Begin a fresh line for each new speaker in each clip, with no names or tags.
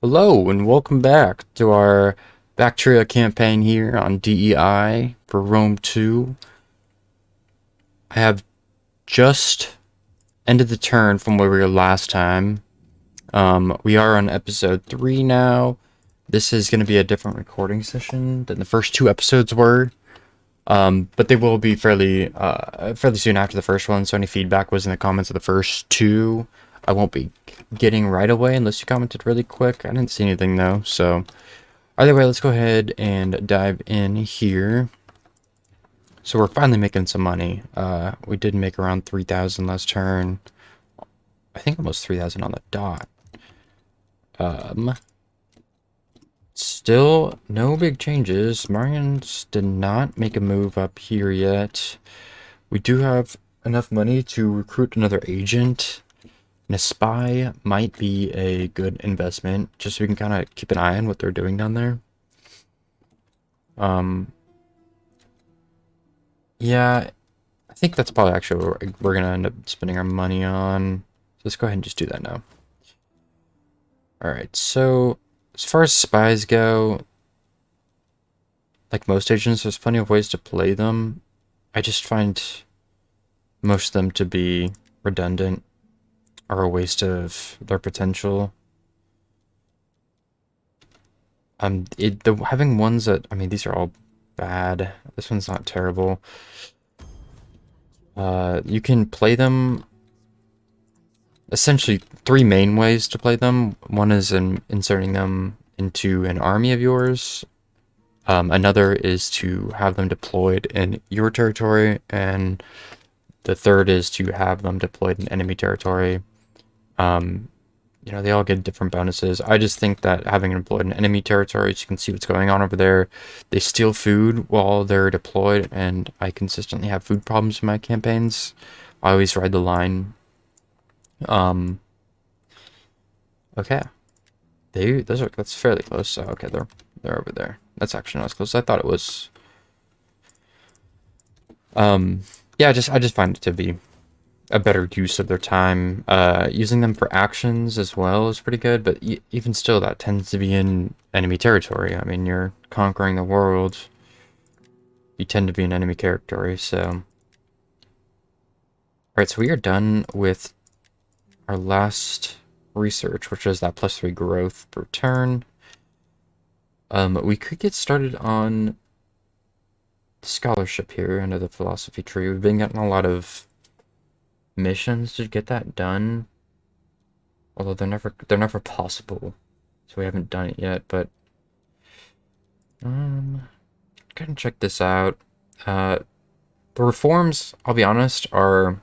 Hello and welcome back to our Baktria campaign here on DEI for Rome 2. I have just ended the turn from where we were last time. We are on episode 3 now. This is going to be a different recording session than the first two episodes were. But they will be fairly soon after the first one, so any feedback was in the comments of the first two. I won't be getting right away unless you commented really quick. I didn't see anything though, so either way, let's go ahead and dive in here. So we're finally making some money. We did make around 3,000 last turn. I think almost 3,000 on the dot. Still no big changes. Marians did not make a move up here yet. We do have enough money to recruit another agent. And a spy might be a good investment, just so we can kind of keep an eye on what they're doing down there. Yeah, I think that's probably actually what we're gonna end up spending our money on. So let's go ahead and just do that now. Alright, so as far as spies go, like most agents, there's plenty of ways to play them. I just find most of them to be redundant or a waste of their potential. Having ones that, I mean, these are all bad. This one's not terrible. You can play them essentially three main ways to play them. One is in inserting them into an army of yours. Another is to have them deployed in your territory, and the third is to have them deployed in enemy territory. You know, they all get different bonuses. I just think that having them deployed in enemy territories, you can see what's going on over there. They steal food while they're deployed, and I consistently have food problems in my campaigns. I always ride the line. Okay. That's fairly close. So okay, they're over there. That's actually not as close as I thought it was. Yeah, I just find it to be a better use of their time. Using them for actions as well is pretty good, but even still, that tends to be in enemy territory. I mean, you're conquering the world. You tend to be in enemy territory, so... Alright, so we are done with our last research, which is that +3 growth per turn. We could get started on scholarship here under the philosophy tree. We've been getting a lot of missions to get that done, although they're never possible, so we haven't done it yet. But go ahead and check this out. The reforms, I'll be honest, are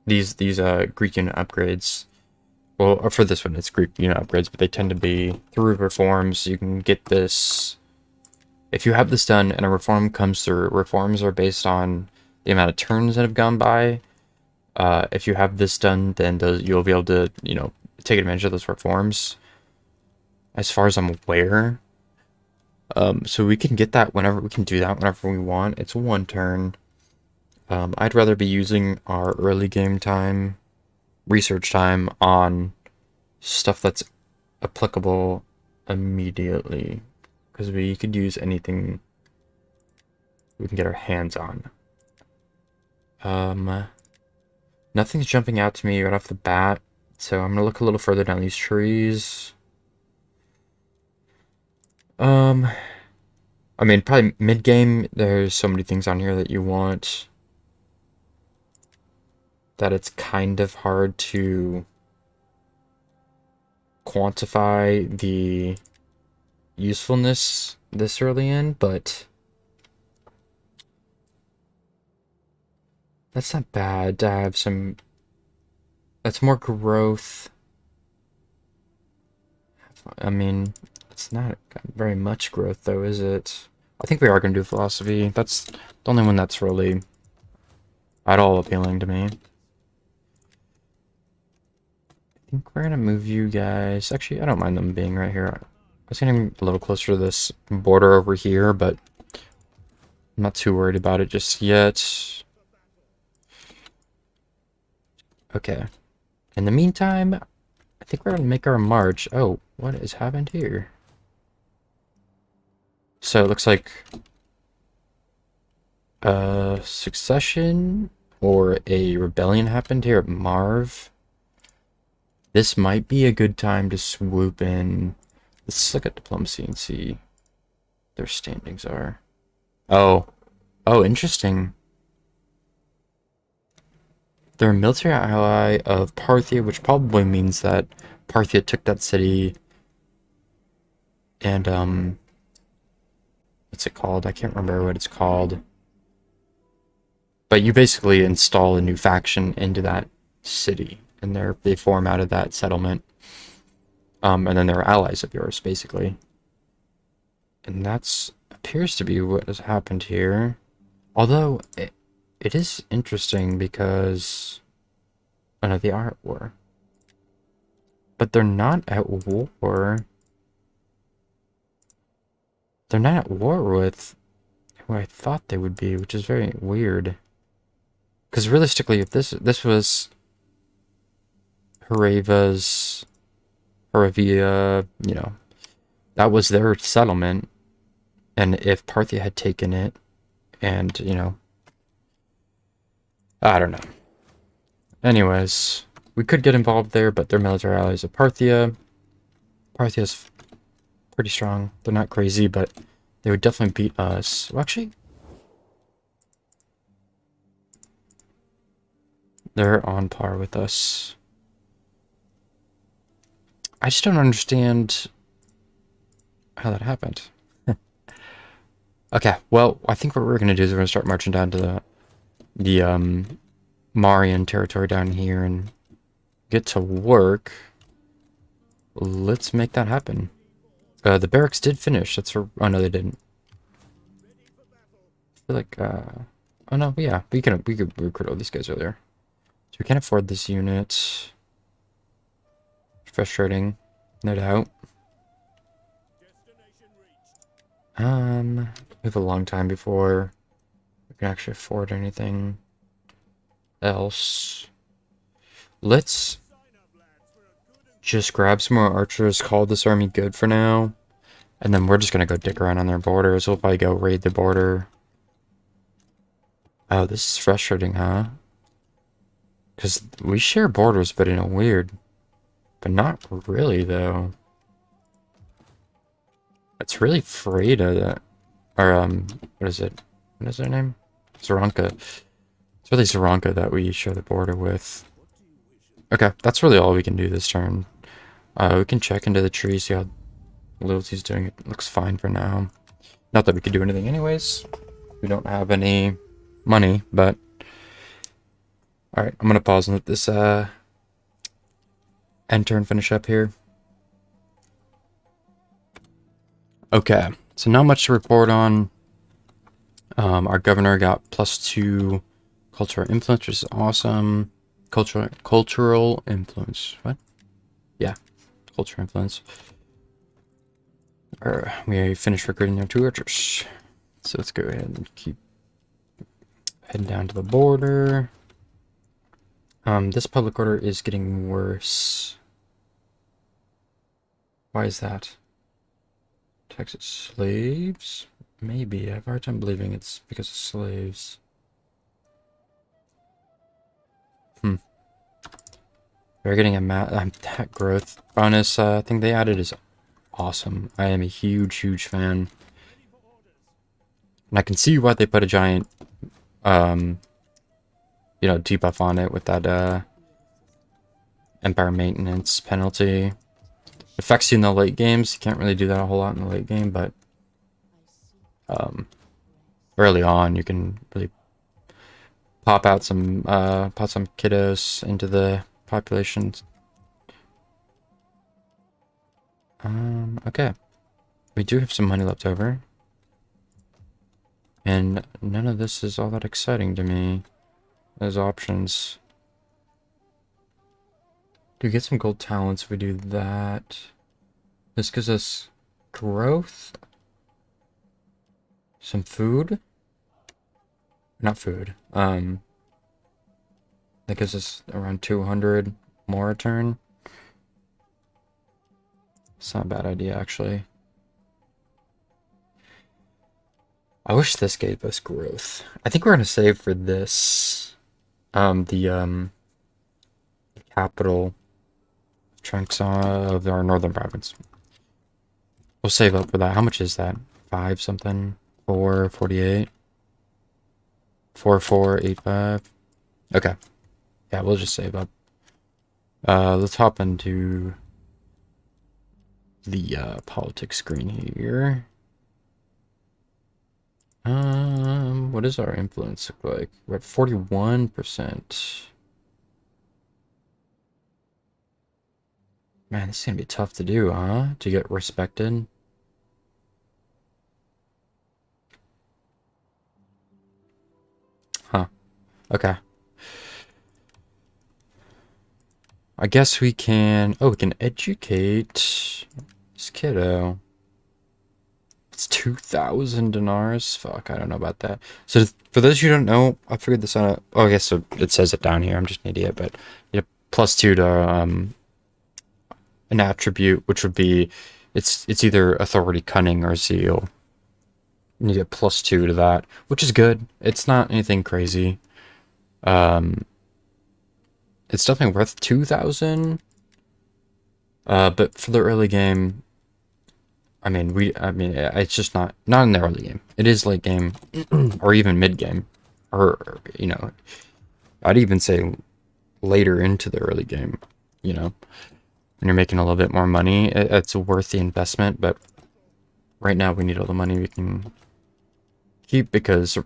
these Greek unit upgrades. Well, for this one it's Greek unit upgrades, but they tend to be through reforms. You can get this if you have this done and a reform comes through. Reforms are based on the amount of turns that have gone by. If you have this done, then you'll be able to, you know, take advantage of those reforms. As far as I'm aware. So we can get that whenever we can do that whenever we want. It's one turn. I'd rather be using our early game time, research time on stuff that's applicable immediately, because we could use anything we can get our hands on. Nothing's jumping out to me right off the bat, so I'm gonna look a little further down these trees. I mean, probably mid-game, there's so many things on here that you want that it's kind of hard to quantify the usefulness this early in, but that's not bad to have some. That's more growth. I mean, it's not very much growth though, is it? I think we are going to do philosophy. That's the only one that's really at all appealing to me. I think we're going to move you guys. Actually, I don't mind them being right here. I was getting a little closer to this border over here, but I'm not too worried about it just yet. Okay. In the meantime, I think we're gonna make our march. Oh, what has happened here? So it looks like succession or a rebellion happened here at Marv. This might be a good time to swoop in. Let's look at diplomacy and see their standings are. Oh, oh, interesting. They're a military ally of Parthia, which probably means that Parthia took that city and what's it called? I can't remember what it's called. But you basically install a new faction into that city, and they form out of that settlement. And then they're allies of yours, basically. And that's appears to be what has happened here. Although it is interesting because oh no, they are at war. But they're not at war. They're not at war with who I thought they would be, which is very weird. Because realistically, if this was Haravia, you know, that was their settlement, and if Parthia had taken it, and you know, I don't know. Anyways, we could get involved there, but they're military allies of Parthia. Parthia's pretty strong. They're not crazy, but they would definitely beat us. Well, actually, they're on par with us. I just don't understand how that happened. Okay, well, I think what we're going to do is we're going to start marching down to the Marian territory down here and get to work. Let's make that happen. The barracks did finish. Oh no, they didn't. I feel like oh no, yeah, we could recruit all these guys earlier. So we can't afford this unit. Frustrating, no doubt. We have a long time before we can actually afford anything else. Let's just grab some more archers, call this army good for now, and then we're just gonna go dick around on their borders. We'll probably go raid the border. Oh, this is frustrating, huh? Because we share borders, but in a weird... But not really, though. It's really Freda that... Or, what is it? What is their name? Zoranka. It's really Zoranka that we share the border with. Okay, that's really all we can do this turn. We can check into the tree, see how loyalty's doing. It looks fine for now. Not that we could do anything anyways. We don't have any money, but... Alright, I'm gonna pause and let this, end turn finish up here. Okay, so not much to report on. Our governor got +2 cultural influence, which is awesome. Cultural influence. What? Yeah, cultural influence. We finished recruiting their 2 archers. So let's go ahead and keep heading down to the border. This public order is getting worse. Why is that? Texas slaves? Maybe. I have a hard time believing it's because of slaves. We're getting that growth bonus thing they added is awesome. I am a huge, huge fan. And I can see why they put a giant, you know, debuff on it with that Empire maintenance penalty. It affects you in the late games. You can't really do that a whole lot in the late game, but early on you can really pop some kiddos into the population. Okay. We do have some money left over. And none of this is all that exciting to me as options. Do we get some gold talents if we do that? This gives us growth. Some food. Not food. That gives us around 200 more a turn. It's not a bad idea, actually. I wish this gave us growth. I think we're gonna save for this. The capital chunks of our northern province. We'll save up for that. How much is that? 5 something? 448? 4485? Okay. Yeah, we'll just save up. Let's hop into the politics screen here. What does our influence look like? We're at 41%. Man, this is gonna be tough to do, huh? To get respected. Huh. Okay. I guess we can... Oh, we can educate this kiddo. It's 2,000 dinars. Fuck, I don't know about that. So for those who don't know, I figured this out. Oh, I guess so it says it down here. I'm just an idiot, but you know, +2 to an attribute, which would be it's either authority, cunning, or zeal. And you get +2 to that, which is good. It's not anything crazy. It's definitely worth 2,000. But for the early game, I mean, it's just not in the early game. It is late game, or even mid game, or you know, I'd even say later into the early game. You know, when you're making a little bit more money, it's worth the investment. But right now, we need all the money we can keep because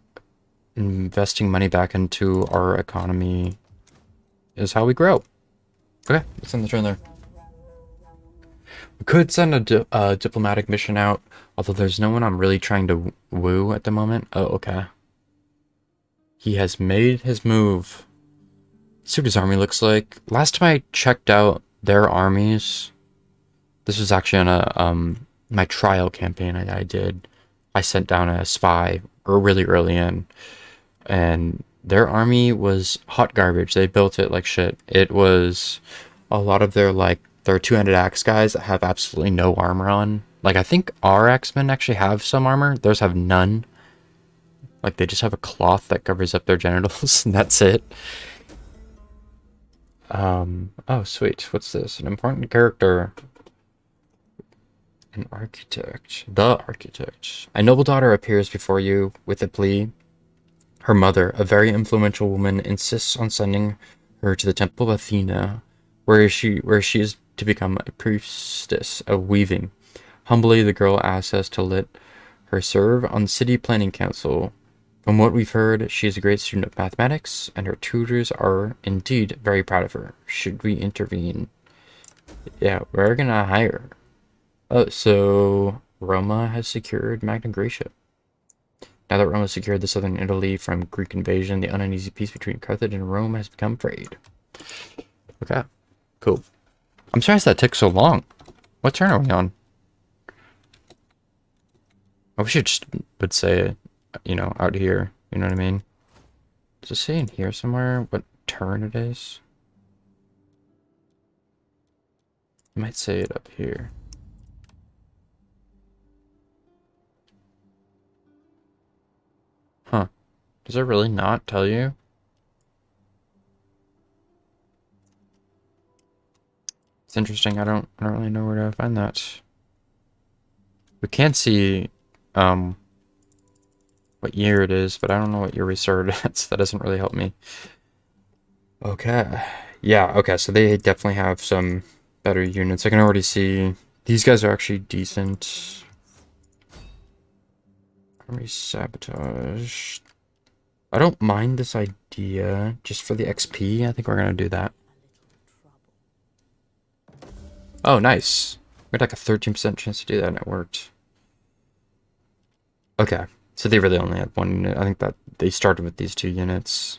investing money back into our economy is how we grow. Okay, let's send the turn there. We could send a diplomatic mission out, although there's no one I'm really trying to woo at the moment. Oh, okay. He has made his move. See what his army looks like. Last time I checked out their armies, this was actually on a my trial campaign I did. I sent down a spy really early in, and their army was hot garbage. They built it like shit. It was a lot of their two-handed axe guys that have absolutely no armor on. Like, I think our X-Men actually have some armor. Theirs have none. Like, they just have a cloth that covers up their genitals, and that's it. Oh, sweet. What's this? An important character. An architect. The architect. A noble daughter appears before you with a plea. Her mother, a very influential woman, insists on sending her to the temple of Athena, where she is to become a priestess of weaving. Humbly, the girl asks us to let her serve on the city planning council. From what we've heard, she is a great student of mathematics, and her tutors are indeed very proud of her. Should we intervene? Yeah, we're gonna hire her. Oh, so Roma has secured Magna Graecia. Now that Rome has secured the southern Italy from Greek invasion, the uneasy peace between Carthage and Rome has become frayed. Okay, cool. I'm surprised that took so long. What turn are we on? I wish it just would say, you know, out here. You know what I mean? Does it say in here somewhere what turn it is? It might say it up here. Huh. Does it really not tell you? It's interesting. I don't really know where to find that. We can see what year it is, but I don't know what year we started at, so that doesn't really help me. Okay. Yeah, okay, so they definitely have some better units. I can already see these guys are actually decent. Army sabotage. I don't mind this idea just for the XP. I think we're gonna do that. Oh, nice. We had like a 13% chance to do that, and it worked. Okay, so they really only had one unit. I think that they started with these 2 units.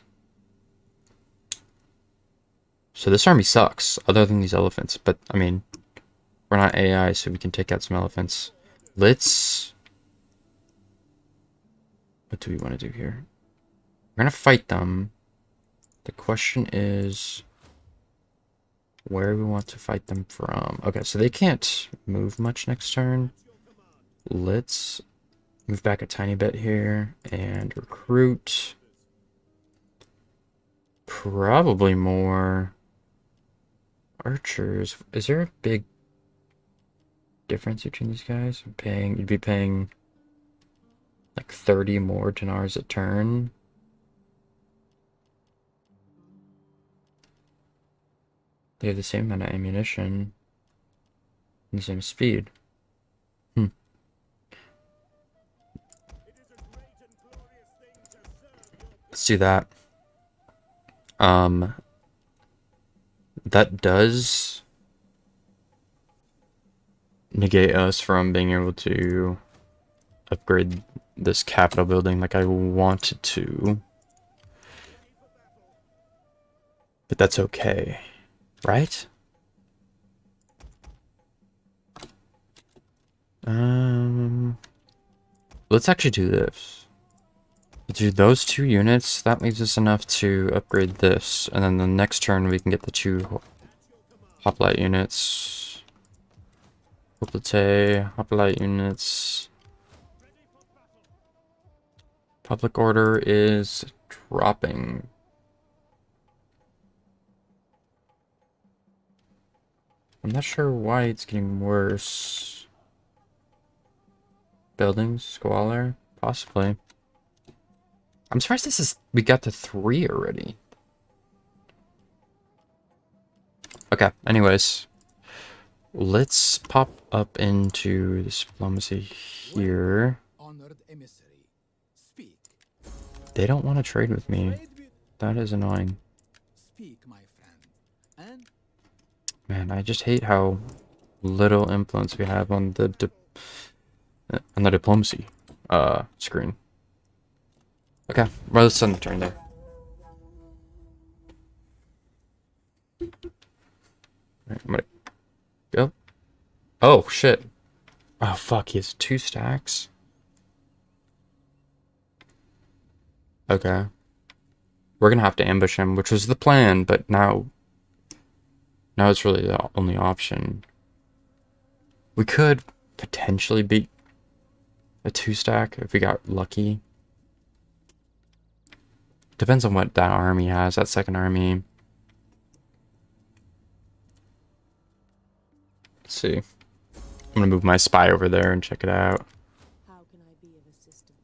So this army sucks, other than these elephants. But, I mean, we're not AI, so we can take out some elephants. Let's... What do we want to do here? We're gonna fight them. The question is... where we want to fight them from. Okay, so they can't move much next turn. Let's move back a tiny bit here and recruit probably more archers. Is there a big difference between these guys? You'd be paying like 30 more dinars a turn. They have the same amount of ammunition and the same speed. Let's do that. That does negate us from being able to upgrade this Capitol building like I wanted to. But that's okay, right? Let's actually do this. Do those 2 units, that leaves us enough to upgrade this, and then the next turn we can get the 2 hoplite units. Hoplite units. Public order is dropping. I'm not sure why it's getting worse. Buildings, squalor, possibly. I'm surprised we got to 3 already. Okay, anyways. Let's pop up into this diplomacy here. They don't want to trade with me. That is annoying. Man, I just hate how little influence we have on the diplomacy screen. Okay, well, let's end the turn there. Alright, I'm gonna go. Oh, shit. Oh, fuck, he has 2 stacks. Okay. We're gonna have to ambush him, which was the plan, but now it's really the only option. We could potentially beat a 2 stack if we got lucky. Depends on what that army has, that second army. Let's see. I'm gonna move my spy over there and check it out.
How can I be of assistance?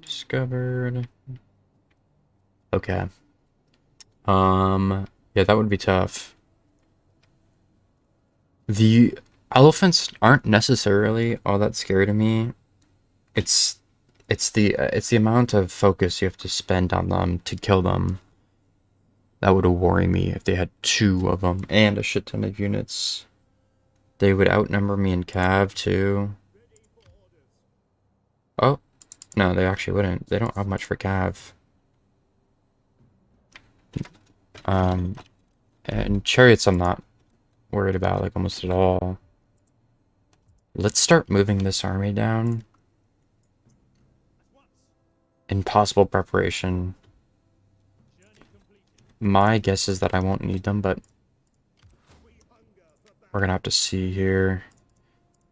Discovered. Okay. Yeah, that would be tough. The elephants aren't necessarily all that scary to me. It's the amount of focus you have to spend on them to kill them. That would worry me if they had 2 of them and a shit ton of units. They would outnumber me in cav too. Oh, no, they actually wouldn't. They don't have much for cav. And chariots I'm not worried about, like, almost at all. Let's start moving this army down. In possible preparation. My guess is that I won't need them, but we're gonna have to see here.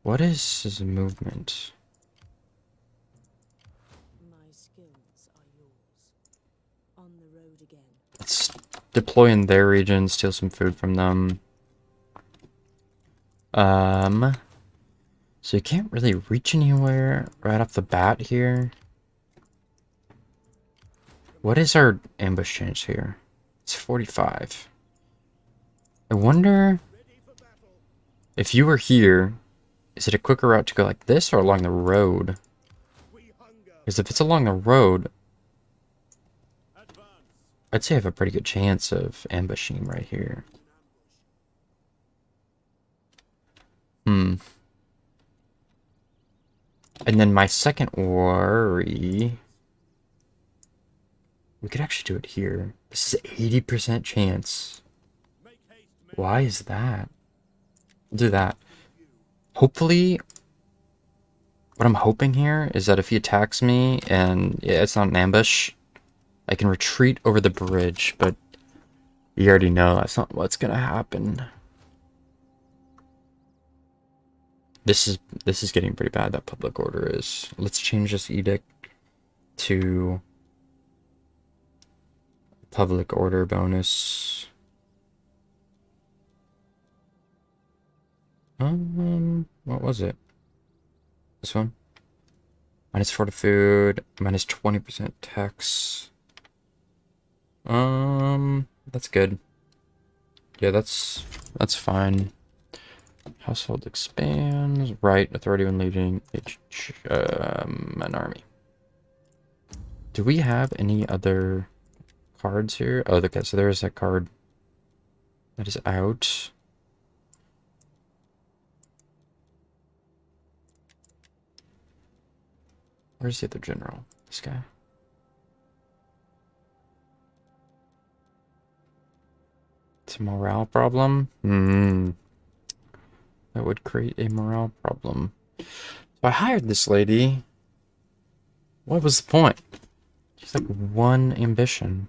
What is his movement?
My skills are yours. On the road again.
Let's deploy in their region, steal some food from them. So you can't really reach anywhere right off the bat here. What is our ambush chance here? It's 45. I wonder if you were here, is it a quicker route to go like this or along the road? Because if it's along the road, I'd say I have a pretty good chance of ambushing right here. And then my second worry, we could actually do it here. This is 80% chance. Why is that? We'll do that. Hopefully, what I'm hoping here is that if he attacks me and it's not an ambush, I can retreat over the bridge, but You already know that's not what's gonna happen. This is getting pretty bad, that public order is. Let's change this edict to public order bonus. What was it? This one? -4 to food, -20% tax. That's good. Yeah, that's fine. Household expands. Right, authority when leading an army. Do we have any other cards here? Oh, okay, so there is that card that is out. Where's the other general? This guy. It's a morale problem? That would create a morale problem. So I hired this lady. What was the point? She's like one ambition.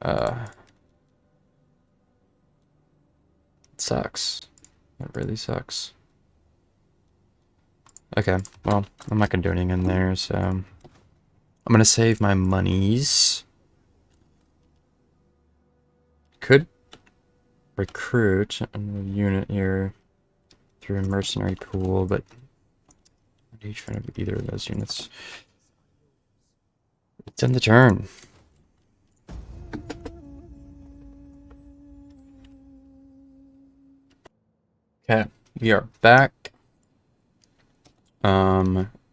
It sucks. It really sucks. Okay, well, I'm not gonna do anything in there, so I'm gonna save my monies. Could recruit a unit here through a mercenary pool, but each one of either of those units. It's in the turn. Okay, we are back.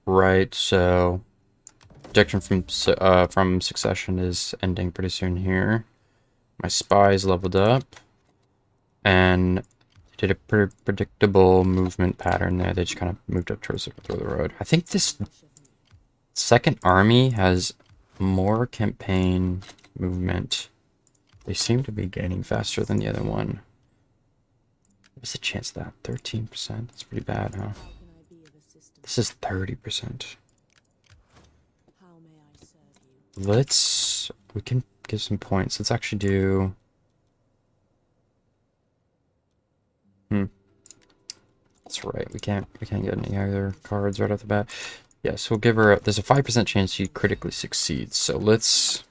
Right, so protection from succession is ending pretty soon here. My spies leveled up, and did a pretty predictable movement pattern there. They just kind of moved up towards the road. I think this second army has more campaign movement. They seem to be gaining faster than the other one. What's the chance of that? 13%? That's pretty bad, huh? This is 30%. We can give some points. Let's actually do... That's right. We can't get any other cards right off the bat. Yeah, so we'll give her there's a 5% chance she critically succeeds. So let's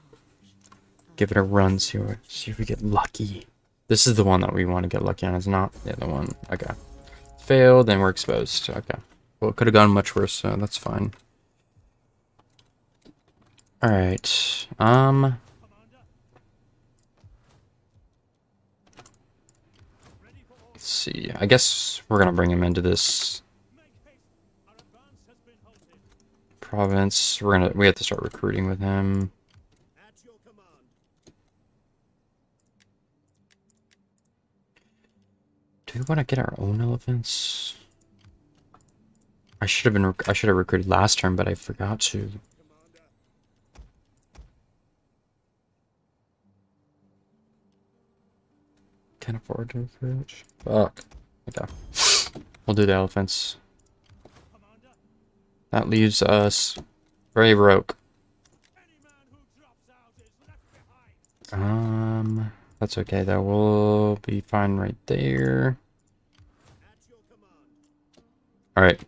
give it a run, see if we get lucky. This is the one that we want to get lucky on. It's not the other one. Okay. Failed, and we're exposed. Okay. Well, it could have gone much worse, so that's fine. Alright. Let's see. I guess we're gonna bring him into this province. We have to start recruiting with him. Do we want to get our own elephants? I should have recruited last turn, but I forgot to. Can't afford to recruit. Fuck. Okay. We'll do the elephants. That leaves us very broke. That's okay though. We'll be fine right there. Alright.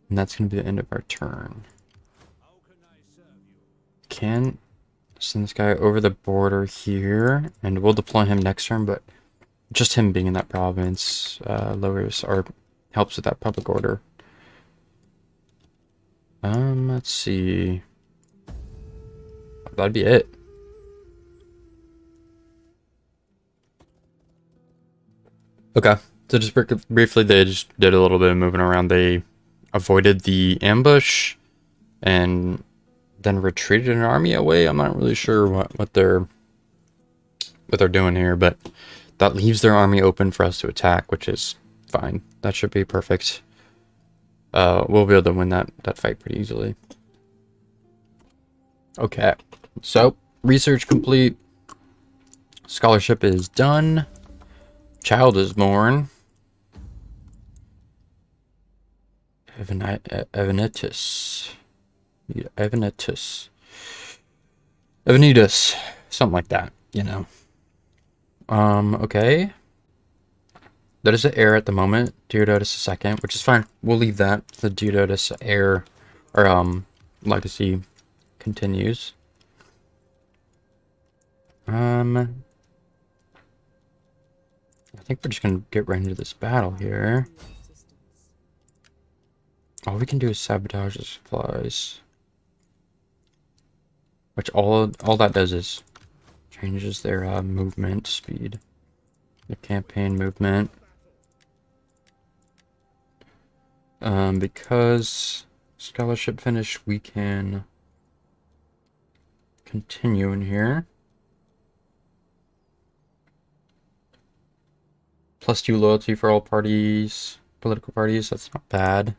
And that's gonna be the end of our turn. Can send this guy over the border here, and we'll deploy him next turn, but just him being in that province lowers or helps with that public order. Let's see. That'd be it. Okay, so just briefly, they just did a little bit of moving around. They avoided the ambush and then retreated an army away. I'm not really sure what they're doing here, but that leaves their army open for us to attack, which is fine. That should be perfect. We'll be able to win that fight pretty easily. Okay, so research complete. Scholarship is done. Child is born. Evanitus. Avenidas. Something like that, you know. Okay. That is the air at the moment. Deodatus a second, which is fine. We'll leave that. The Deodatus air, or, legacy continues. I think we're just gonna get right into this battle here. All we can do is sabotage the supplies. Which all that does is changes their movement speed. The campaign movement. Because scholarship finish, we can continue in here. +2 loyalty for all parties, political parties. That's not bad.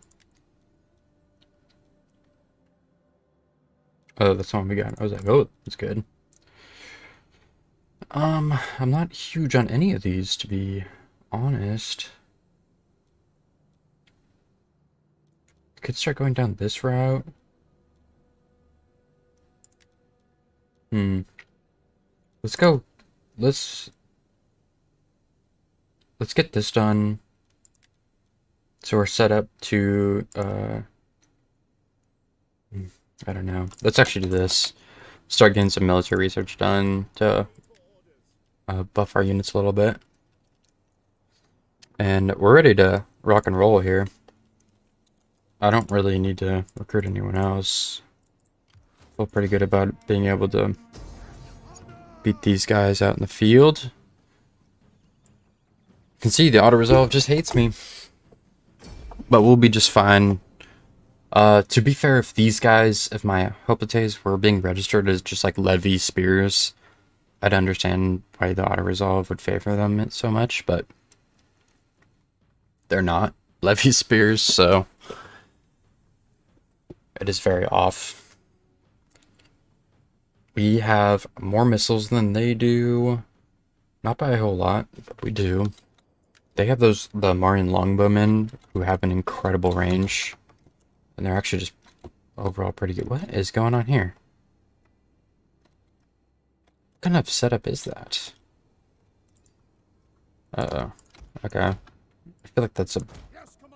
Oh, that's the one we got. I was like, oh, that's good. I'm not huge on any of these, to be honest. Could start going down this route. Let's go. Let's get this done. So we're set up to, I don't know. Let's actually do this. Start getting some military research done to buff our units a little bit. And we're ready to rock and roll here. I don't really need to recruit anyone else. Feel pretty good about being able to beat these guys out in the field. You can see the auto-resolve just hates me. But we'll be just fine. To be fair, if my hoplites were being registered as just like Levy spears, I'd understand why the auto-resolve would favor them so much, but they're not Levy spears, so it is very off. We have more missiles than they do. Not by a whole lot, but we do. They have the Marian longbowmen, who have an incredible range. And they're actually just overall pretty good. What is going on here? What kind of setup is that? Uh-oh. Okay. I feel like that's a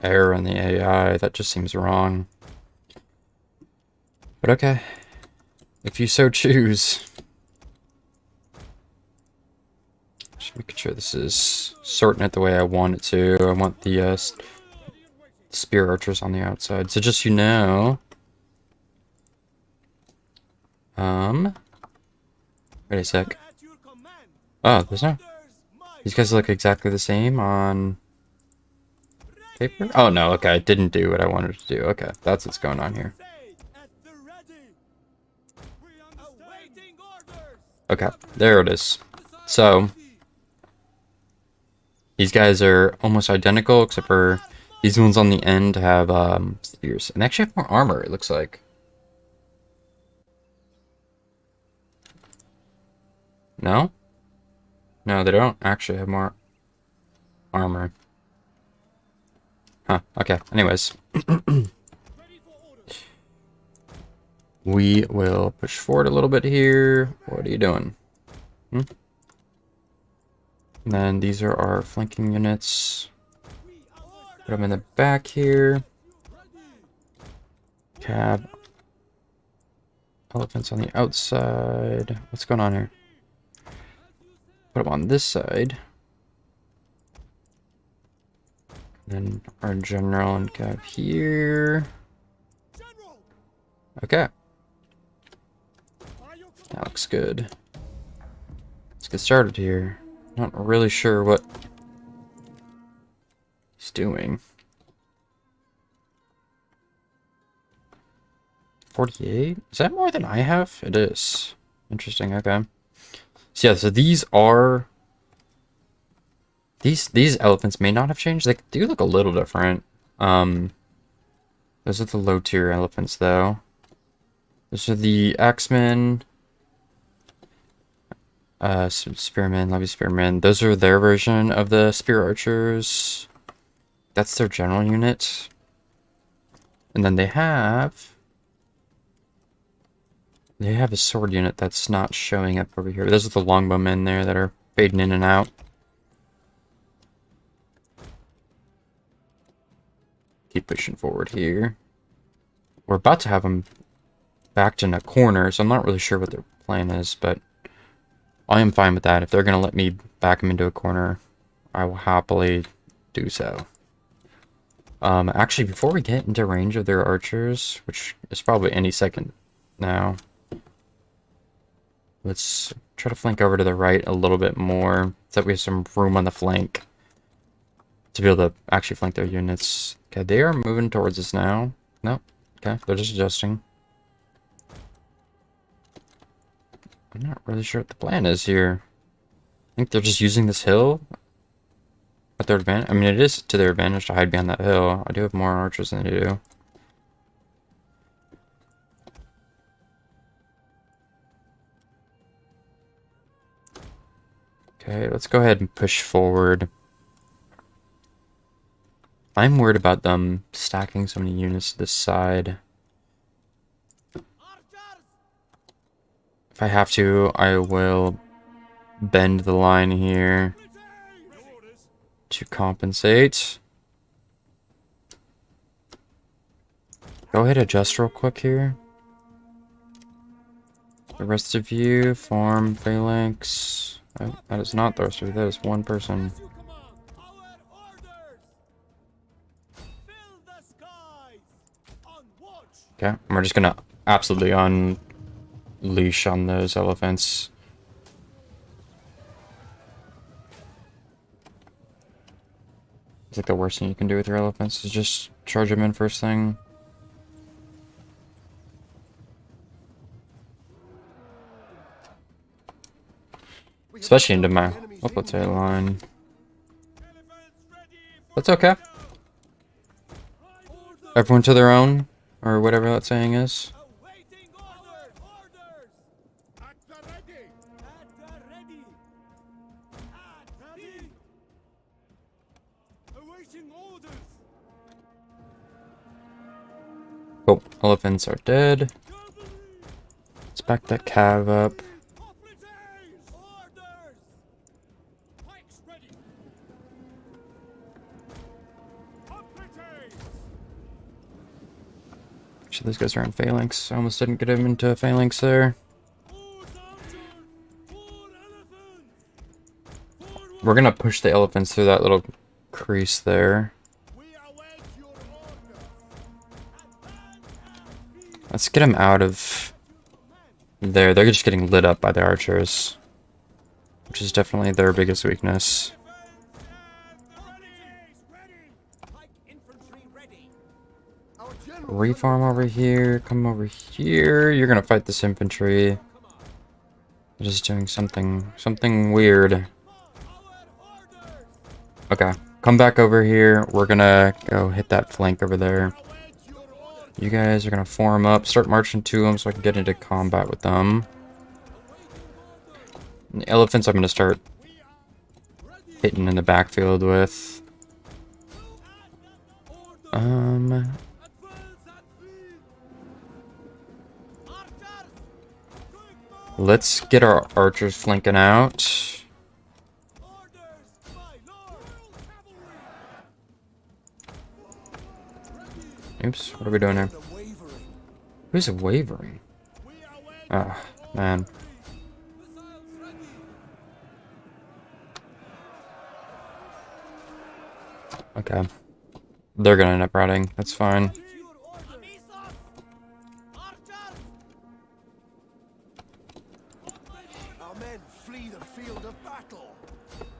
error in the AI. That just seems wrong. But okay. If you so choose. Just making sure this is sorting it the way I want it to. I want the spear archers on the outside. So just, you know. Wait a sec. Oh, there's no. These guys look exactly the same on paper? Oh no, okay, I didn't do what I wanted to do. Okay, that's what's going on here. Okay, there it is. So, these guys are almost identical, except for these ones on the end have spears. And they actually have more armor, it looks like. No? No, they don't actually have more armor. Huh, okay, anyways. We will push forward a little bit here. What are you doing? And then these are our flanking units. Put them in the back here. Cab. Elephants on the outside. What's going on here? Put them on this side. Then our general and cab here. Okay. That looks good. Let's get started here. Not really sure what he's doing. 48? Is that more than I have? It is. Interesting, okay. So yeah, so these are... These elephants may not have changed. They do look a little different. Those are the low tier elephants though. Those are the axemen. Spearmen, Levy Spearmen. Those are their version of the spear archers. That's their general unit. And then they have They have a sword unit that's not showing up over here. Those are the longbowmen there that are fading in and out. Keep pushing forward here. We're about to have them backed in a corner, so I'm not really sure what their plan is, but I am fine with that. If they're going to let me back them into a corner, I will happily do so. Actually, before we get into range of their archers, which is probably any second now, let's try to flank over to the right a little bit more, so that we have some room on the flank to be able to actually flank their units. Okay, they are moving towards us now. No, okay, they're just adjusting. I'm not really sure what the plan is here. I think they're just using this hill at their advantage. I mean, it is to their advantage to hide behind that hill. I do have more archers than they do. Okay, let's go ahead and push forward. I'm worried about them stacking so many units to this side. If I have to, I will bend the line here to compensate. Go ahead, adjust real quick here. The rest of you, farm, phalanx. Oh, that is not the rest of you, that is one person. Okay, and we're just gonna absolutely unleash on those elephants. It's like the worst thing you can do with your elephants is just charge them in first thing. Especially into my military line. That's okay. Everyone to their own, or whatever that saying is. Oh, elephants are dead. Let's back that cav up. Actually, those guys are in phalanx. I almost didn't get him into a phalanx there. We're gonna push the elephants through that little crease there. Let's get them out of there. They're just getting lit up by the archers, which is definitely their biggest weakness. Reform over here. Come over here. You're gonna fight this infantry. They're just doing something weird. Okay, come back over here. We're gonna go hit that flank over there. You guys are gonna form up, start marching to them so I can get into combat with them. And the elephants I'm gonna start hitting in the backfield with. Let's get our archers flanking out. Oops, what are we doing here? Who's wavering? Ah, man. Okay. They're gonna end up routing. That's fine.
Our men flee the field of battle.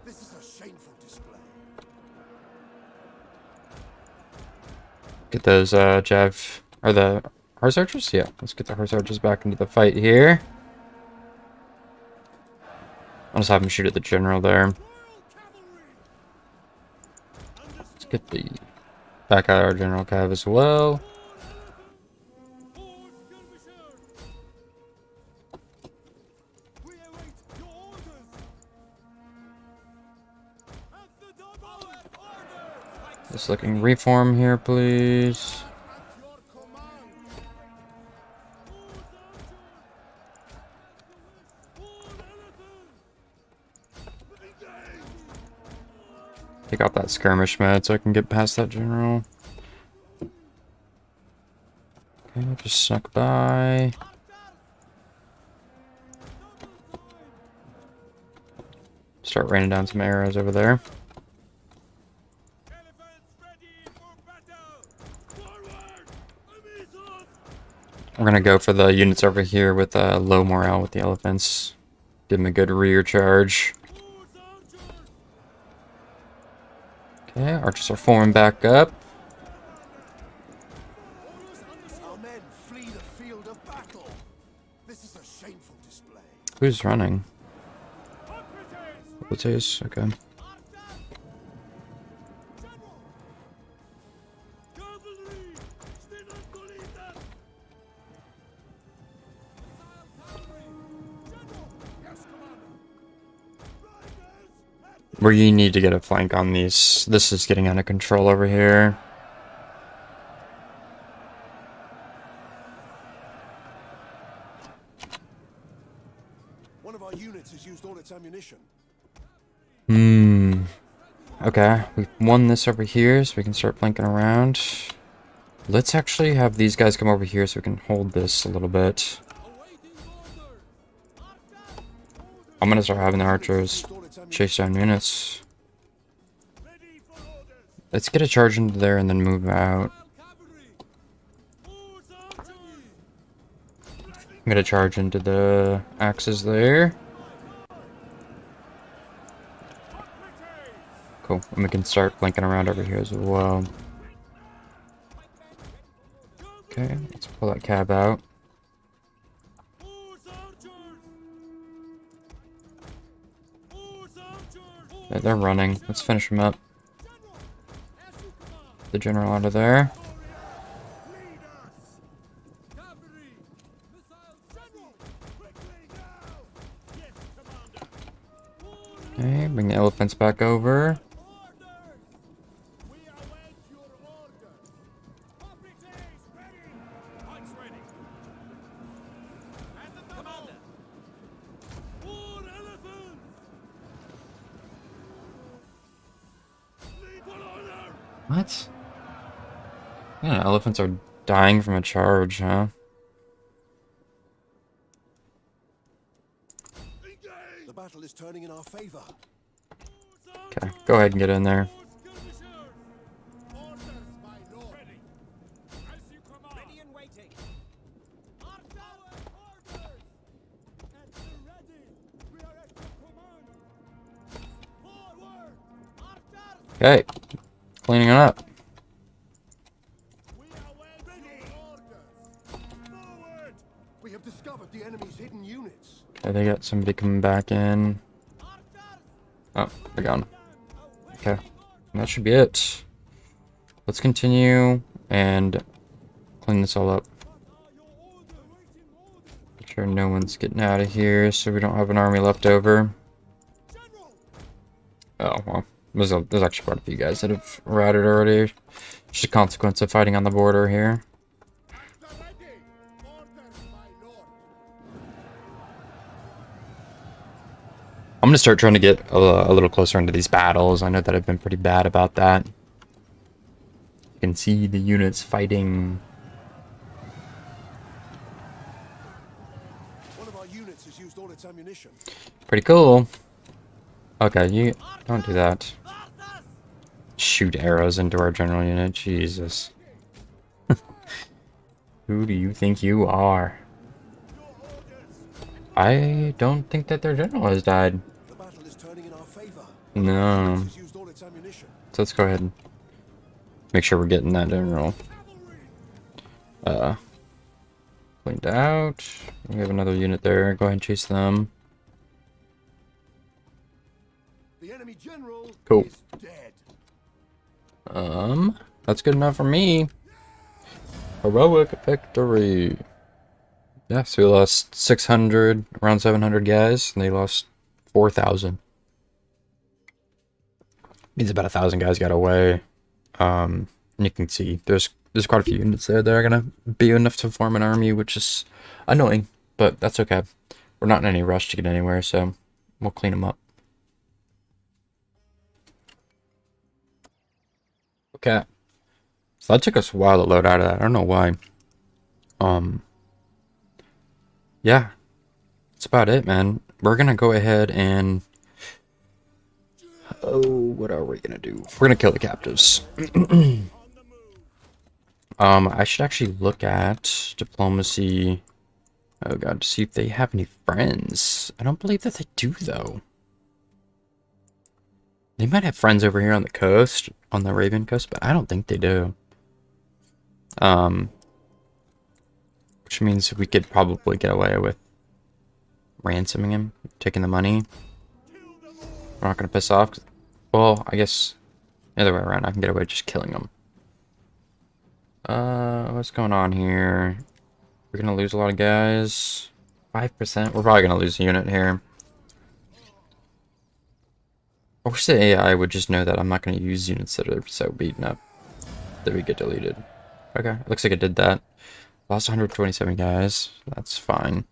This is a shameful display.
Get those Jav or the horse archers? Yeah, let's get the horse archers back into the fight here. I'll just have them shoot at the general there. Let's get the back out our general cav as well. Just looking reform here, please. Take off that skirmish mode so I can get past that general. Okay, just snuck by. Start raining down some arrows over there. We're gonna go for the units over here with low morale with the elephants. Give them a good rear charge. Okay, archers are forming back up.
Our men flee the field of battle. This is a shameful display.
Who's running? Blitz, okay. Where you need to get a flank on these. This is getting out of control over here.
One of our units has used all its ammunition.
Okay, we've won this over here, so we can start flanking around. Let's actually have these guys come over here so we can hold this a little bit. I'm gonna start having the archers chase down units. Let's get a charge into there and then move out. I'm gonna charge into the axes there. Cool, and we can start flanking around over here as well. Okay, let's pull that cab out. Yeah, they're running. Let's finish them up. The general out of there. Okay, bring the elephants back over. What? Yeah, elephants are dying from a charge, huh?
The battle is turning in our favor.
Okay, go ahead and get in there. Okay, cleaning it up.
We have discovered the enemy's hidden units.
Okay, they got somebody coming back in. Oh, they're gone. Okay, and that should be it. Let's continue and clean this all up. Make sure no one's getting out of here so we don't have an army left over. Oh, well. There's actually quite a few guys that have routed already. Just a consequence of fighting on the border here. I'm gonna start trying to get a little closer into these battles. I know that I've been pretty bad about that. You can see the units fighting.
One of our units has used all its ammunition.
Pretty cool. Okay, you don't do that. Shoot arrows into our general unit. Jesus. Who do you think you are? I don't think that their general has died.
The battle is turning in our favor.
No.
Has used all its ammunition.
So let's go ahead and make sure we're getting that general cleaned out. We have another unit there. Go ahead and chase them.
The enemy general
Cool.
is dead.
That's good enough for me. Heroic victory. Yeah, so we lost 600, around 700 guys, and they lost 4,000. Means about 1,000 guys got away. And you can see there's quite a few units there that are gonna be enough to form an army, which is annoying, but that's okay. We're not in any rush to get anywhere, so we'll clean them up. Okay. So that took us a while to load out of that. I don't know why. Um, yeah, that's about it, man. We're gonna go ahead and what are we gonna do? We're gonna kill the captives. I should actually look at diplomacy. Oh god, to see if they have any friends. I don't believe that they do though. They might have friends over here on the coast, on the Raven coast, but I don't think they do. Um, which means we could probably get away with ransoming him, taking the money. We're not gonna piss off. Well, I guess the other way around. I can get away with just killing him. What's going on here? We're gonna lose a lot of guys. 5%. We're probably gonna lose a unit here. I wish the AI would just know that I'm not gonna use units that are so beaten up that we get deleted. Okay, looks like it did that. Lost 127 guys. That's fine.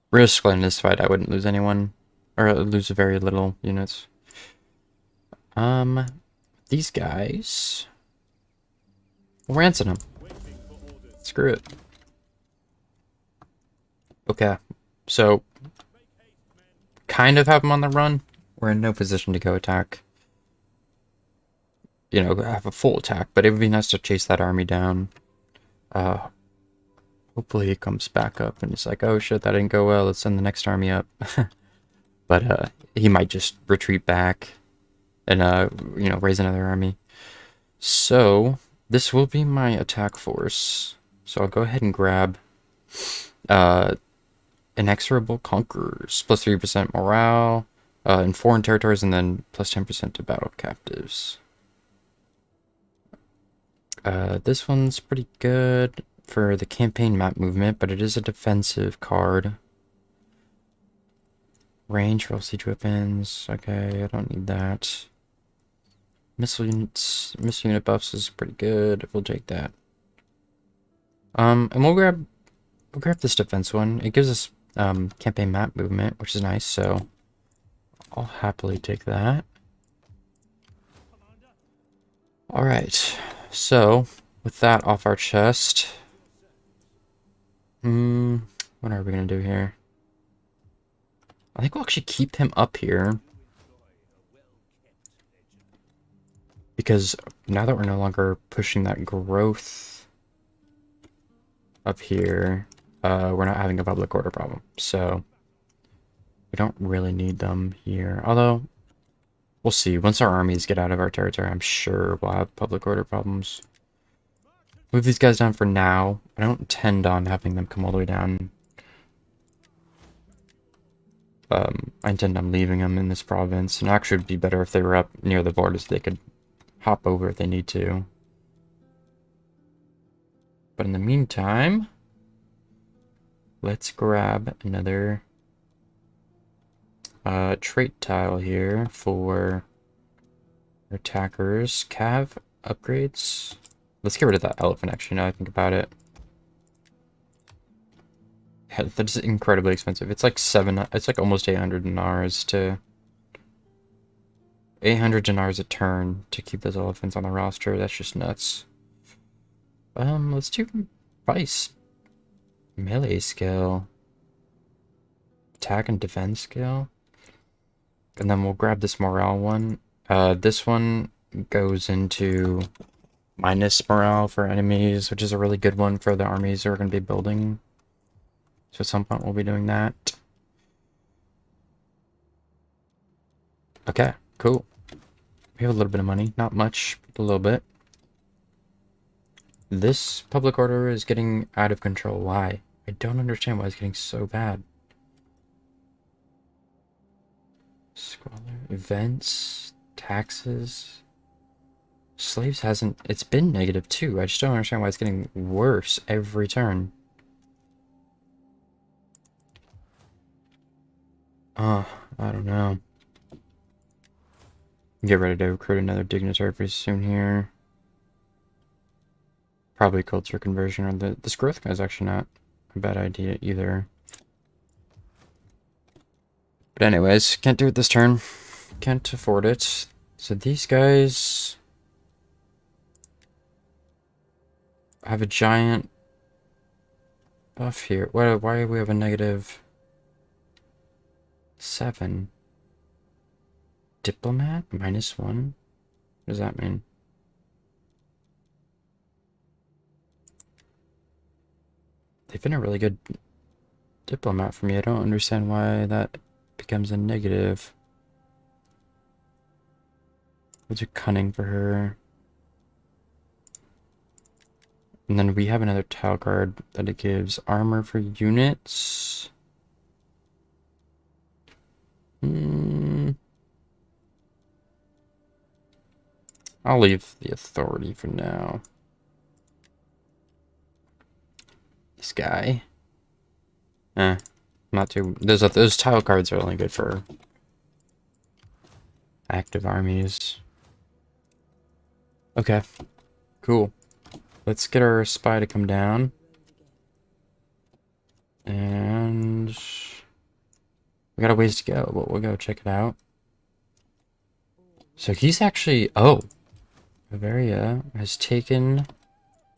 Realistically, in this fight, I wouldn't lose anyone. Or lose very little units. These guys... We'll ransom them. Screw it. Okay, so... Kind of have them on the run. We're in no position to go attack. You know, have a full attack, but it would be nice to chase that army down. Hopefully he comes back up and he's like, oh shit, that didn't go well, let's send the next army up. But he might just retreat back and you know, raise another army. So this will be my attack force. So I'll go ahead and grab Inexorable Conquerors, plus 3% morale in foreign territories, and then plus 10% to battle captives. This one's pretty good for the campaign map movement, but it is a defensive card. Range for all siege weapons. Okay, I don't need that. Missile unit buffs is pretty good. We'll take that. And we'll grab this defense one. It gives us campaign map movement, which is nice, so I'll happily take that. Alright, so with that off our chest, what are we gonna do here? I think we'll actually keep him up here, because now that we're no longer pushing that growth up here, we're not having a public order problem, so we don't really need them here. Although, we'll see. Once our armies get out of our territory, I'm sure we'll have public order problems. Move these guys down for now. I don't intend on having them come all the way down. I intend on leaving them in this province, and actually it would be better if they were up near the borders. They could hop over if they need to. But in the meantime, let's grab another trait tile here for attackers. Cav upgrades. Let's get rid of that elephant, actually, now I think about it. Yeah, that's incredibly expensive. It's like it's like almost 800 dinars to... 800 dinars a turn to keep those elephants on the roster. That's just nuts. Let's do price. Melee skill. Attack and defense skill. And then we'll grab this morale one. This one goes into minus morale for enemies, which is a really good one for the armies that we're going to be building. So at some point we'll be doing that. Okay, cool. We have a little bit of money. Not much, but a little bit. This public order is getting out of control. Why? I don't understand why it's getting so bad. Squalor. Events. Taxes. Slaves hasn't... It's been negative too. I just don't understand why it's getting worse every turn. I don't know. Get ready to recruit another dignitary pretty soon here. Probably culture conversion, or this growth guy is actually not a bad idea either. But anyways, can't do it this turn. Can't afford it. So these guys have a giant buff here. Why do we have a -7? Diplomat? -1? What does that mean? They've been a really good diplomat for me. I don't understand why that becomes a negative. What's your cunning for her? And then we have another tile card that it gives armor for units. I'll leave the authority for now. This guy. Not too. Those tile cards are only good for active armies. Okay, cool. Let's get our spy to come down. And we got a ways to go, but we'll go check it out. So he's actually, oh, Bavaria has taken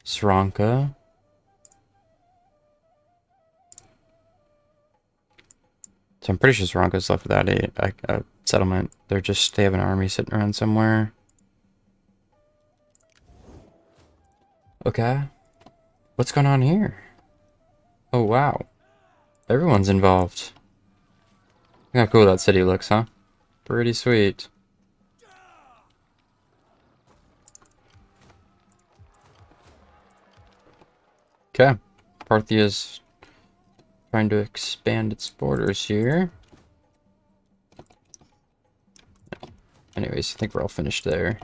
Sranka. So I'm pretty sure Sranka's left without a settlement. They have an army sitting around somewhere. Okay. What's going on here? Oh, wow. Everyone's involved. Look how cool that city looks, huh? Pretty sweet. Okay. Parthia's trying to expand its borders here. Anyways, I think we're all finished there.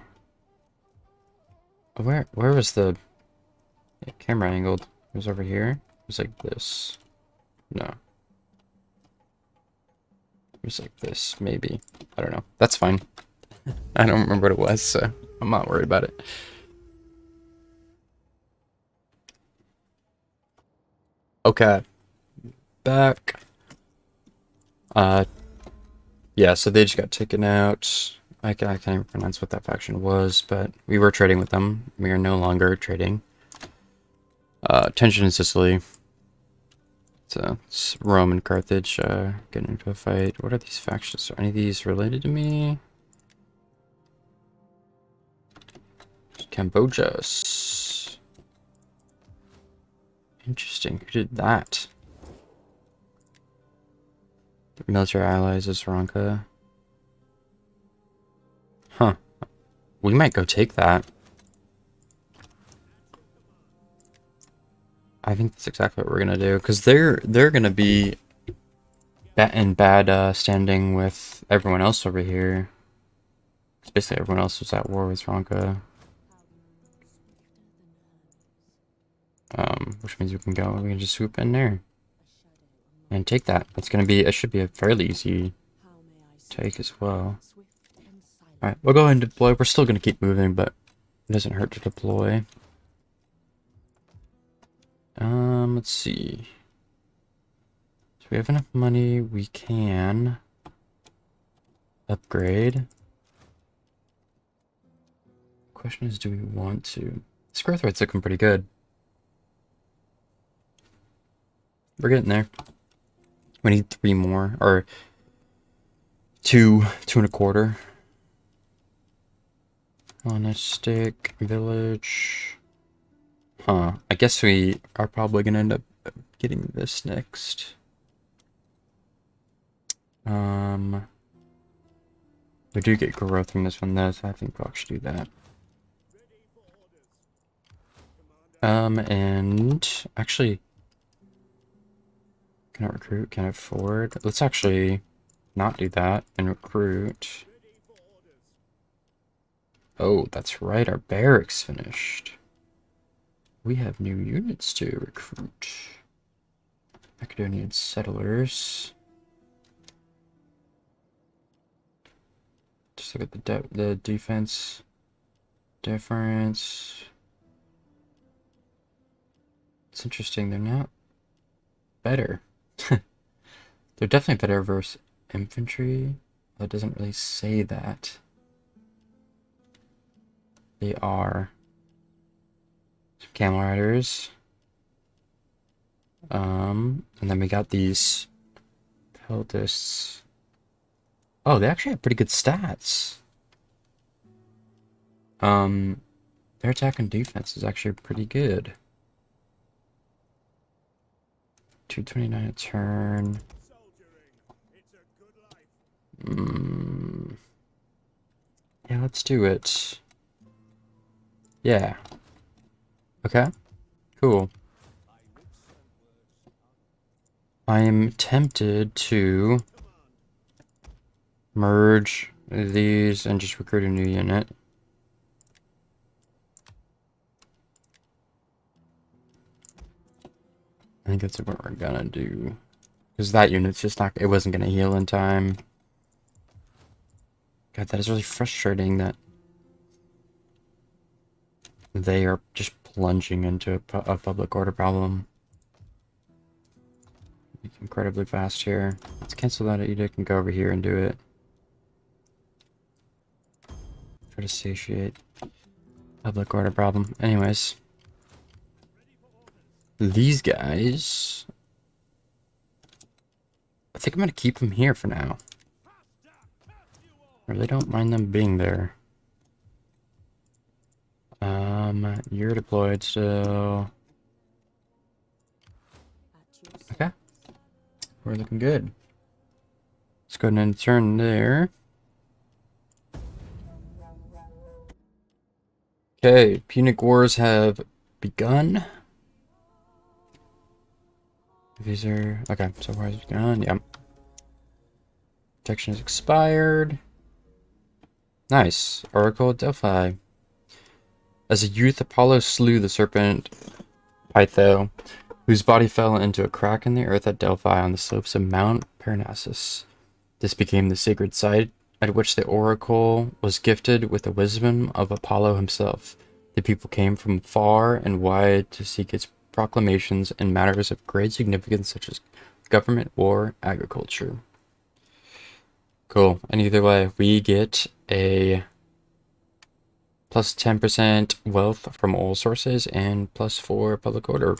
Where was the camera angled? It was over here. It was like this. No. It was like this, maybe. I don't know. That's fine. I don't remember what it was, so I'm not worried about it. Okay. Back. Yeah, so they just got taken out. I can't even pronounce what that faction was, but we were trading with them. We are no longer trading. Tension in Sicily. So it's Rome and Carthage getting into a fight. What are these factions? Are any of these related to me? Cambodia. Interesting. Who did that? The military allies of Sranka. Huh. We might go take that. I think that's exactly what we're gonna do, because they're gonna be in bad standing with everyone else over here. Basically, everyone else was at war with Sranka. Which means we can just swoop in there and take that. It's gonna be, it should be a fairly easy take as well. Alright, we'll go ahead and deploy. We're still gonna keep moving, but it doesn't hurt to deploy. Let's see. So we have enough money, we can upgrade. Question is, do we want to? This growth rate's looking pretty good. We're getting there. We need 3 more, or 2 2.25. Hellenistic village. Huh. I guess we are probably gonna end up getting this next. We do get growth from this one though, so I think we'll actually do that. And actually, can I recruit? Can I afford? Let's actually not do that and recruit. Oh, that's right, our barracks finished. We have new units to recruit. Macedonian settlers. Just look at the defense difference. It's interesting, they're not better. They're definitely better versus infantry. That doesn't really say that. They are some camel riders. And then we got these peltists. Oh, they actually have pretty good stats. Their attack and defense is actually pretty good. 229 a turn. Yeah, let's do it. Yeah. Okay. Cool. I am tempted to merge these and just recruit a new unit. I think that's what we're gonna do. Because that unit's just not, it wasn't gonna heal in time. God, that is really frustrating that they are just plunging into a public order problem. Incredibly fast here. Let's cancel that edict and go over here and do it. Try to satiate public order problem. Anyways. These guys... I think I'm going to keep them here for now. I really don't mind them being there. You're deployed still. Okay. We're looking good. Let's go ahead and turn there. Okay, Punic Wars have begun. These are... Okay, so far has begun. Yep. Protection has expired. Nice. Oracle of Delphi. As a youth, Apollo slew the serpent Pytho, whose body fell into a crack in the earth at Delphi on the slopes of Mount Parnassus. This became the sacred site at which the oracle was gifted with the wisdom of Apollo himself. The people came from far and wide to seek its proclamations in matters of great significance such as government, war, agriculture. Cool. And either way, we get a plus 10% wealth from all sources and plus 4 public order.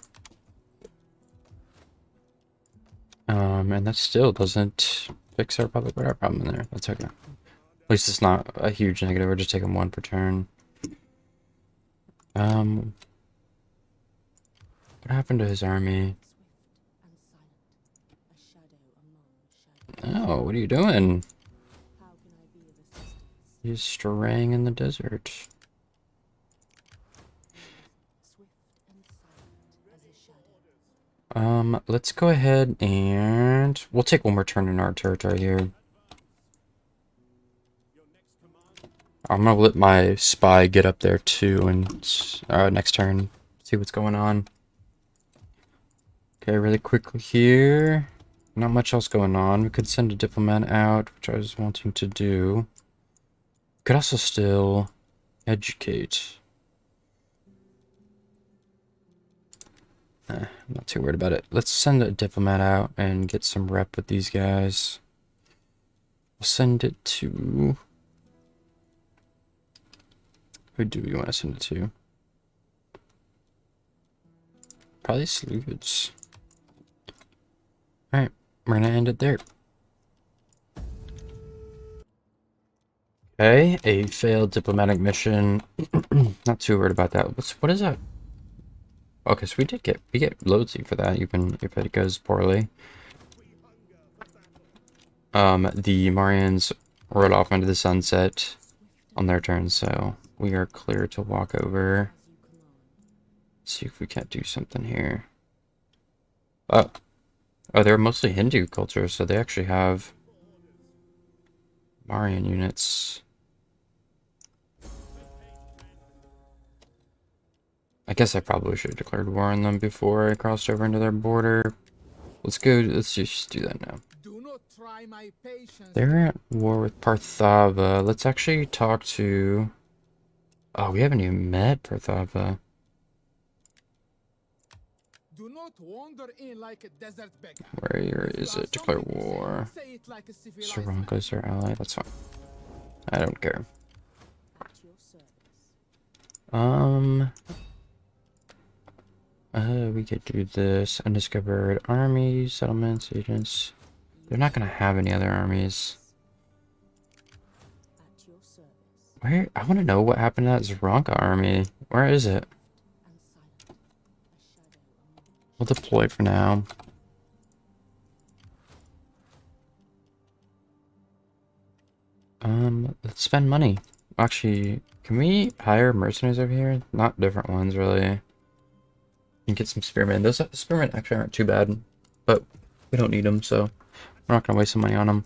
And that still doesn't fix our public order problem in there. That's okay. At least it's not a huge negative. We're just taking 1 per turn. What happened to his army? Oh, what are you doing? He's straying in the desert. Let's go ahead and we'll take 1 more turn in our territory here. I'm gonna let my spy get up there too, and next turn, see what's going on. Okay, really quickly here. Not much else going on. We could send a diplomat out, which I was wanting to do. Could also still educate. I'm not too worried about it. Let's send a diplomat out and get some rep with these guys. We'll send it to... Who do we want to send it to? Probably Sloovids. Alright, we're gonna end it there. Okay, a failed diplomatic mission. Not too worried about that. What is that? Okay, so we get loadsy for that, even if it goes poorly. The Marians rode off into the sunset on their turn, so we are clear to walk over. Let's see if we can't do something here. Oh, they're mostly Hindu culture, so they actually have Marian units. I guess I probably should have declared war on them before I crossed over into their border. Let's just do that now.
Do not try my patience.
They're at war with Parthava. Let's actually talk to... Oh, we haven't even met Parthava.
Do not wander in like a desert beggar.
Where is it? Declare war.
Say it like a civilized
Sri Lanka's our ally. That's fine. I don't care.
At your service.
Um, we could do this. Undiscovered armies, settlements, agents. They're not gonna have any other armies.
At your service.
Where? I want to know what happened to that Zranka army. Where is it?
And silent. A shadow among.
We'll deploy for now. Let's spend money. Actually, can we hire mercenaries over here? Not different ones, really. And get some spearmen. Those spearmen actually aren't too bad, but we don't need them, so we're not gonna waste some money on them.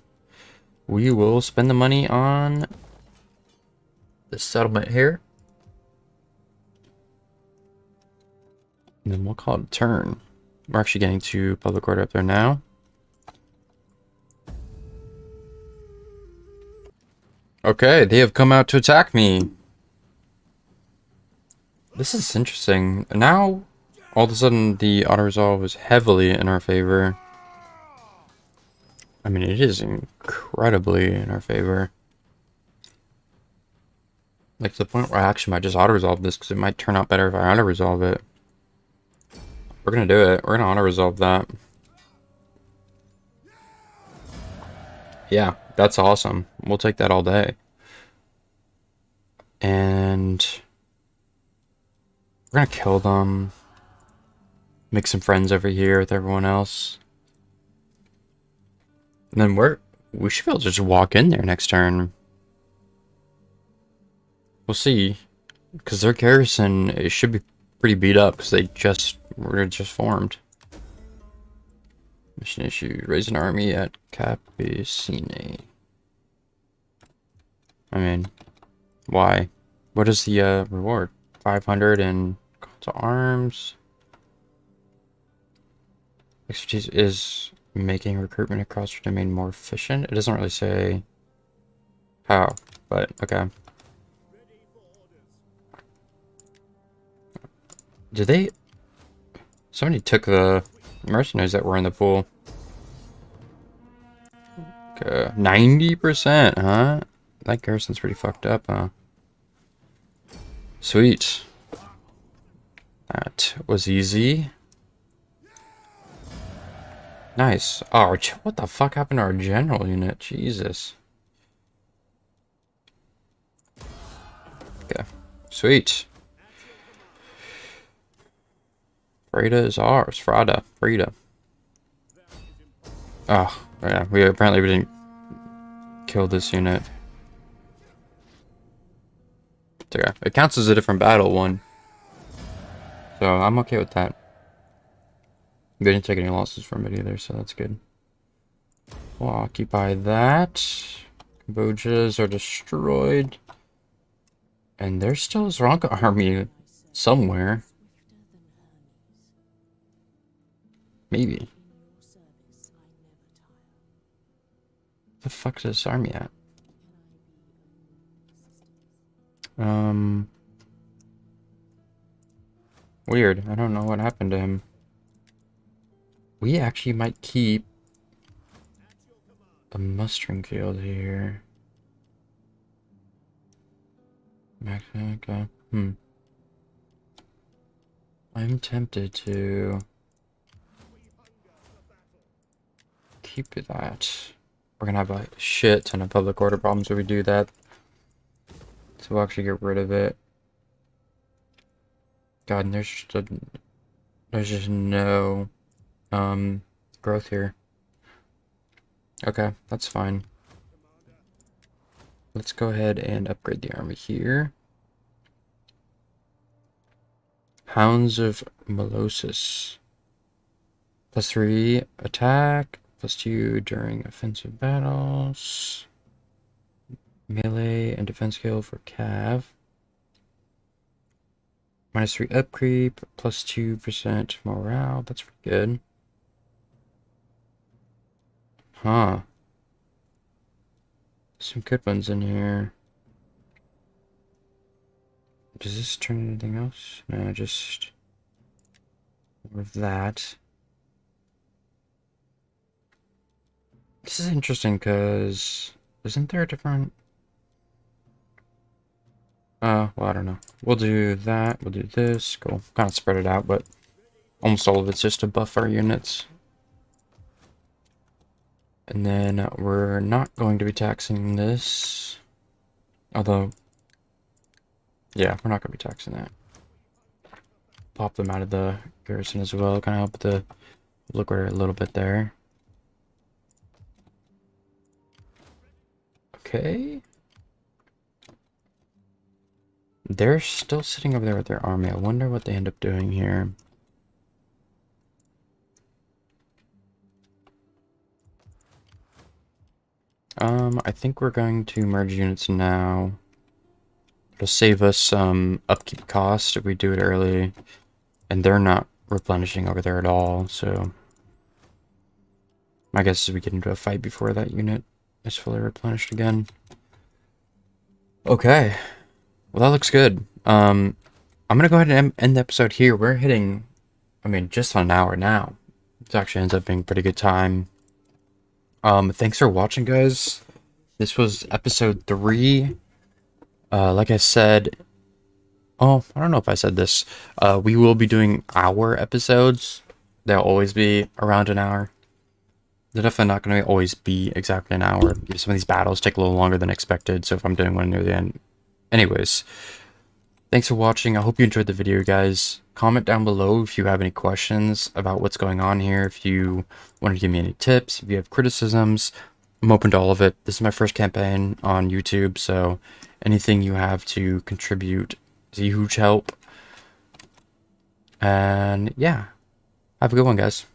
We will spend the money on the settlement here, and then we'll call it a turn. We're actually getting to public order up there now. Okay, they have come out to attack me. This is interesting. Now, all of a sudden, the auto-resolve is heavily in our favor. I mean, it is incredibly in our favor. Like, to the point where I actually might just auto-resolve this, because it might turn out better if I auto-resolve it. We're gonna do it. We're gonna auto-resolve that. Yeah, that's awesome. We'll take that all day. And we're gonna kill them. Make some friends over here with everyone else. And then we should be able to just walk in there next turn. We'll see. Because their garrison, it should be pretty beat up because they were just formed. Mission issued. Raise an army at Campign. I mean, why? What is the reward? 500 and call to arms. Expertise is making recruitment across your domain more efficient. It doesn't really say how, but okay. Did they? Somebody took the mercenaries that were in the pool. Okay, 90%, huh? That garrison's pretty fucked up, huh? Sweet. That was easy. Nice. Oh, what the fuck happened to our general unit? Jesus. Okay. Sweet. Freda is ours. Freda. Oh, yeah. We didn't kill this unit. It's okay. It counts as a different battle one. So I'm okay with that. We didn't take any losses from it either, so that's good. We'll occupy that. Cambojas are destroyed. And there's still a Zranka army somewhere. Maybe. The fuck is this army at? Weird. I don't know what happened to him. We actually might keep a mustering field here. Okay. I'm tempted to keep that. We're gonna have a shit ton of public order problems if we do that. So we'll actually get rid of it. God, and there's just no growth here. Okay, that's fine. Let's go ahead and upgrade the army here. Hounds of Molosis. +3 attack, +2 during offensive battles. Melee and defense skill for Cav. -3 upcreep, +2% morale. That's pretty good. Huh. Some good ones in here. Does this turn anything else? No, just more of that. This is interesting because isn't there a different... Well, I don't know. We'll do that. We'll do this. Cool. Kind of spread it out, but almost all of it's just to buff our units. And then we're not going to be taxing this. Although, yeah, we're not going to be taxing that. Pop them out of the garrison as well. Kind of help the look a little bit there. Okay. They're still sitting over there with their army. I wonder what they end up doing here. I think we're going to merge units now. It'll save us some upkeep cost if we do it early. And they're not replenishing over there at all, so my guess is we get into a fight before that unit is fully replenished again. Okay. Well, that looks good. I'm gonna go ahead and end the episode here. We're hitting, I mean, just on an hour now. It actually ends up being a pretty good time. Thanks for watching, guys. This was episode 3. Like I said, oh, I don't know if I said this. We will be doing hour episodes. They'll always be around an hour. They're definitely not going to always be exactly an hour. Some of these battles take a little longer than expected, so if I'm doing one near the end. Anyways, thanks for watching. I hope you enjoyed the video, guys. Comment down below if you have any questions about what's going on here. If you want to give me any tips, if you have criticisms, I'm open to all of it. This is my first campaign on YouTube, so anything you have to contribute is a huge help. And yeah, have a good one, guys.